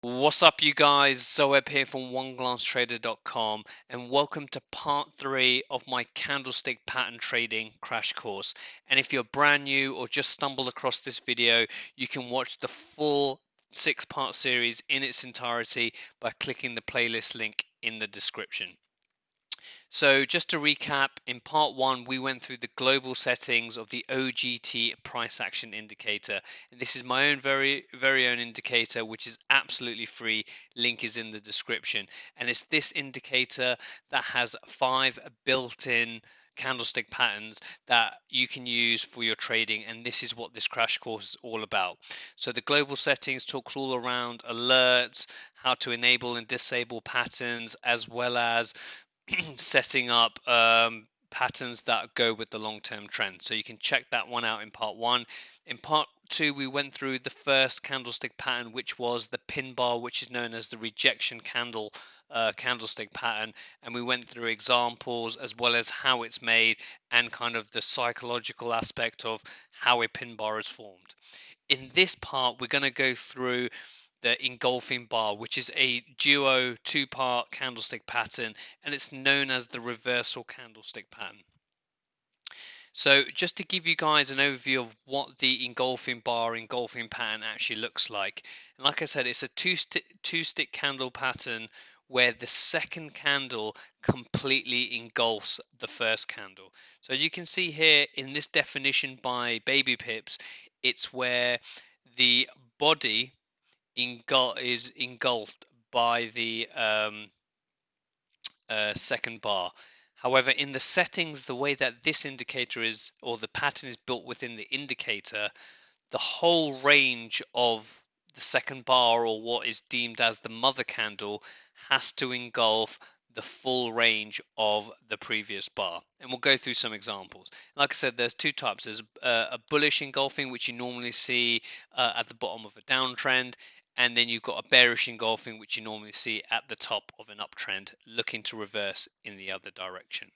What's up, you guys? Zoeb here from OneGlanceTrader.com, and welcome to part 3 of my candlestick pattern trading crash course. And if you're brand new or just stumbled across this video, you can watch the full 6-part series in its entirety by clicking the playlist link in the description. So just to recap, in part 1 we went through the global settings of the OGT Price Action indicator, and this is my own very own indicator, which is absolutely free. Link is in the description, and it's this indicator that has 5 built-in candlestick patterns that you can use for your trading, and this is what this crash course is all about. So the global settings talks all around alerts, how to enable and disable patterns, as well as setting up patterns that go with the long-term trend. So you can check that one out in part 1. In part 2 we went through the first candlestick pattern, which was the pin bar, which is known as the rejection candlestick pattern, and we went through examples as well as how it's made and kind of the psychological aspect of how a pin bar is formed. In this part we're going to go through the engulfing bar, which is a duo 2-part candlestick pattern, and it's known as the reversal candlestick pattern. So just to give you guys an overview of what the engulfing bar engulfing pattern actually looks like, and like I said, it's a two-stick candle pattern where the second candle completely engulfs the first candle. So as you can see here in this definition by Baby Pips, it's where the body is engulfed by the second bar. However, in the settings, the way that this indicator is, or the pattern is built within the indicator, the whole range of the second bar, or what is deemed as the mother candle, has to engulf the full range of the previous bar. And we'll go through some examples. Like I said, there's two types. There's a bullish engulfing, which you normally see at the bottom of a downtrend, and then you've got a bearish engulfing, which you normally see at the top of an uptrend, looking to reverse in the other direction.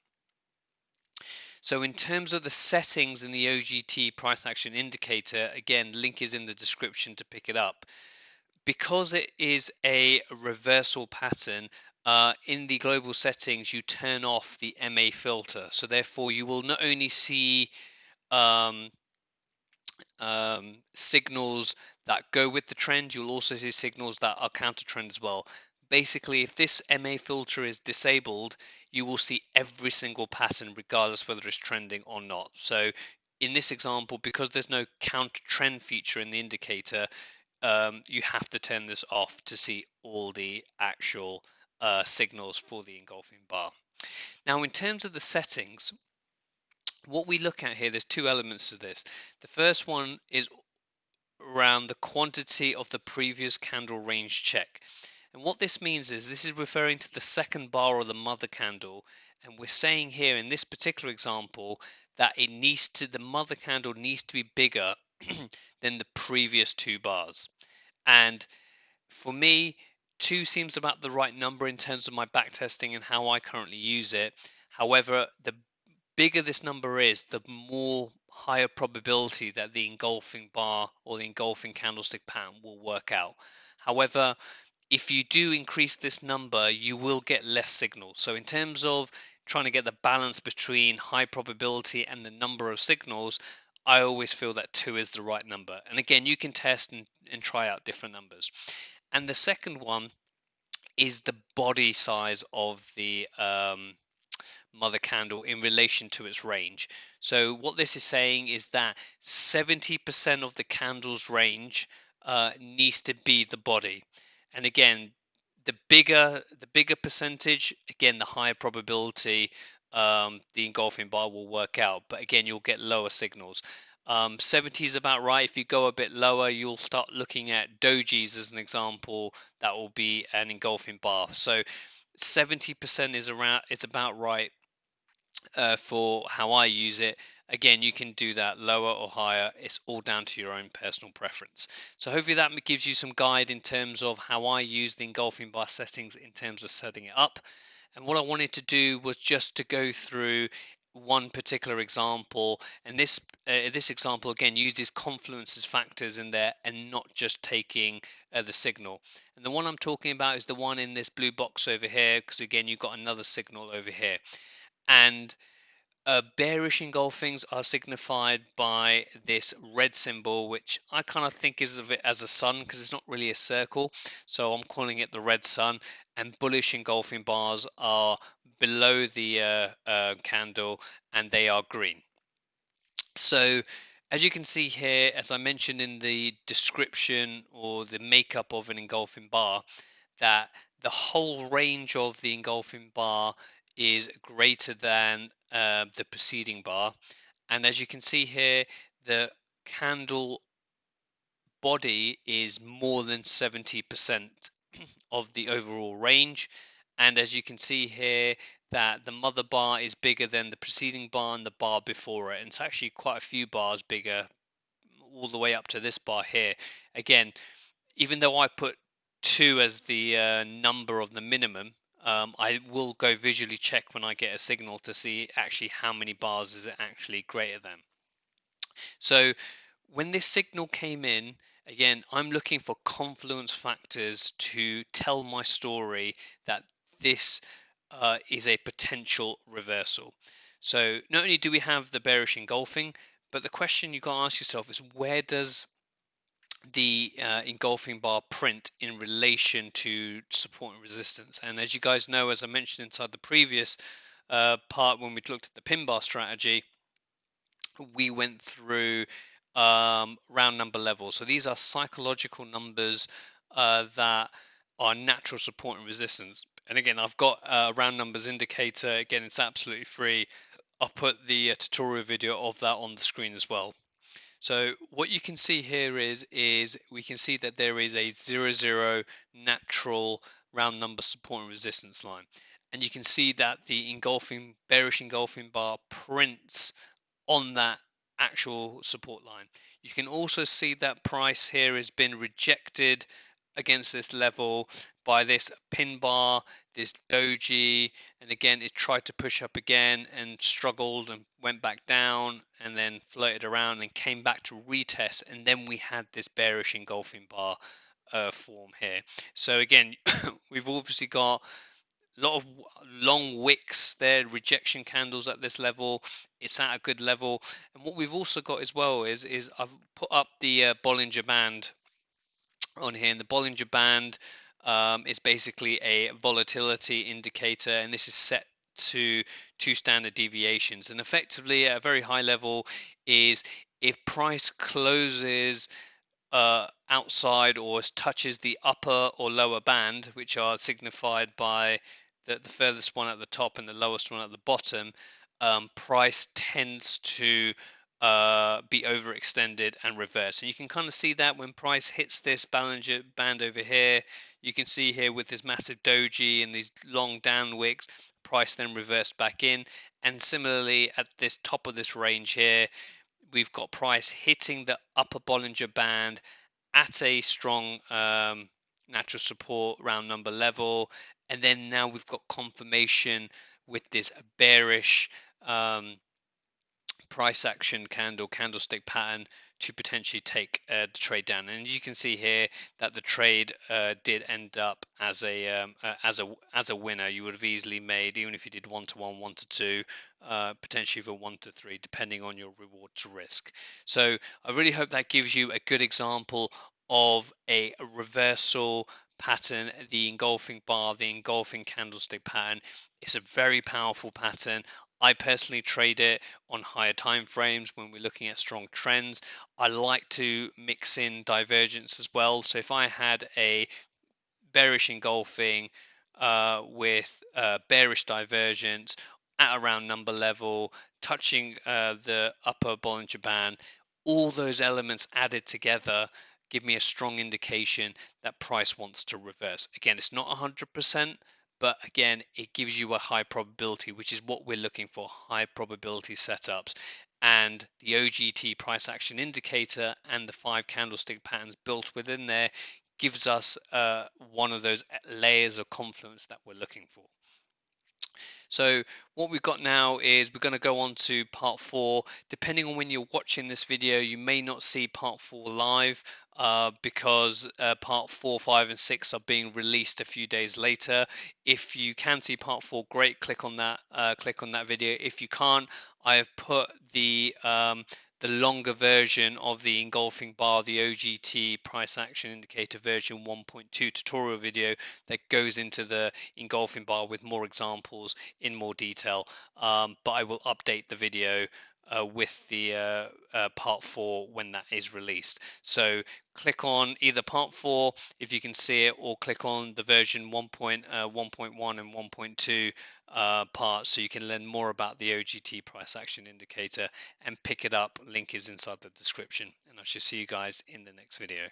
So in terms of the settings in the OGT price action indicator, again, link is in the description to pick it up. Because it is a reversal pattern, in the global settings, you turn off the MA filter. So therefore, you will not only see signals that go with the trend, you'll also see signals that are counter trend as well. Basically, if this MA filter is disabled, you will see every single pattern regardless whether it's trending or not. So in this example, because there's no counter trend feature in the indicator, you have to turn this off to see all the actual signals for the engulfing bar. Now, in terms of the settings, what we look at here, there's two elements to this. The first one is around the quantity of the previous candle range check. And what this means is this is referring to the second bar or the mother candle. And we're saying here in this particular example that the mother candle needs to be bigger than the previous two bars. And for me, 2 seems about the right number in terms of my backtesting and how I currently use it. However, the bigger this number is, the more higher probability that the engulfing bar or the engulfing candlestick pattern will work out. However, if you do increase this number, you will get less signals. So in terms of trying to get the balance between high probability and the number of signals, I always feel that 2 is the right number. And again, you can test and try out different numbers. And the second one is the body size of the mother candle in relation to its range. So what this is saying is that 70% of the candle's range needs to be the body. And again, the bigger percentage, again, the higher probability the engulfing bar will work out. But again, you'll get lower signals. 70 is about right. If you go a bit lower, you'll start looking at dojis as an example. That will be an engulfing bar. So 70% is about right for how I use it. Again, you can do that lower or higher. It's all down to your own personal preference. So hopefully that gives you some guide in terms of how I use the engulfing bar settings in terms of setting it up. And what I wanted to do was just to go through one particular example, and this example again uses confluence as factors in there and not just taking the signal. And the one I'm talking about is the one in this blue box over here, because again you've got another signal over here. And bearish engulfings are signified by this red symbol, which I kind of think is of it as a sun because it's not really a circle, so I'm calling it the red sun. And bullish engulfing bars are below the candle, and they are green. So as you can see here, as I mentioned in the description or the makeup of an engulfing bar, that the whole range of the engulfing bar is greater than the preceding bar. And as you can see here, the candle body is more than 70% of the overall range. And as you can see here, that the mother bar is bigger than the preceding bar and the bar before it. And it's actually quite a few bars bigger all the way up to this bar here. Again, even though I put 2 as the number of the minimum, I will go visually check when I get a signal to see actually how many bars is it actually greater than. So when this signal came in, again, I'm looking for confluence factors to tell my story that this is a potential reversal. So not only do we have the bearish engulfing, but the question you got to ask yourself is, where does the engulfing bar print in relation to support and resistance? And as you guys know, as I mentioned inside the previous part when we looked at the pin bar strategy, we went through round number levels. So these are psychological numbers that are natural support and resistance. And again, I've got a round numbers indicator. Again, it's absolutely free. I'll put the tutorial video of that on the screen as well. So what you can see here is we can see that there is a 0, natural round number support and resistance line. And you can see that the bearish engulfing bar prints on that actual support line. You can also see that price here has been rejected against this level by this pin bar, this doji, and again it tried to push up again and struggled and went back down and then floated around and came back to retest, and then we had this bearish engulfing bar form here. So again, we've obviously got a lot of long wicks there, rejection candles at this level. It's at a good level. And what we've also got as well is I've put up the Bollinger Band on here, and the Bollinger Band is basically a volatility indicator, and this is set to 2 standard deviations. And effectively at a very high level is if price closes outside or touches the upper or lower band, which are signified by the furthest one at the top and the lowest one at the bottom, price tends to be overextended and reverse. And you can kind of see that when price hits this Bollinger Band over here. You can see here with this massive doji and these long down wicks, price then reversed back in. And similarly at this top of this range here, we've got price hitting the upper Bollinger Band at a strong natural support round number level, and then now we've got confirmation with this bearish price action candlestick pattern to potentially take the trade down. And you can see here that the trade did end up as a winner. You would have easily made, even if you did 1-to-1, 1-to-2, potentially even 1-to-3, depending on your reward to risk. So I really hope that gives you a good example of a reversal pattern, the engulfing bar, the engulfing candlestick pattern. It's a very powerful pattern. I personally trade it on higher time frames when we're looking at strong trends. I like to mix in divergence as well. So if I had a bearish engulfing with bearish divergence at around number level, touching the upper Bollinger Band, all those elements added together give me a strong indication that price wants to reverse. Again, it's not 100%, but again, it gives you a high probability, which is what we're looking for, high probability setups. And the OGT price action indicator and the 5 candlestick patterns built within there gives us one of those layers of confluence that we're looking for. So what we've got now is we're going to go on to part 4. Depending on when you're watching this video, you may not see part 4 live because part 4, 5 and 6 are being released a few days later. If you can see part 4, great, click on that video. If you can't, I have put the longer version of the engulfing bar, the OGT price action indicator version 1.2 tutorial video that goes into the engulfing bar with more examples in more detail. But I will update the video with the part 4 when that is released. So click on either part 4 if you can see it, or click on the version 1.1 and 1.2 part so you can learn more about the OGT price action indicator and pick it up. Link is inside the description, and I shall see you guys in the next video.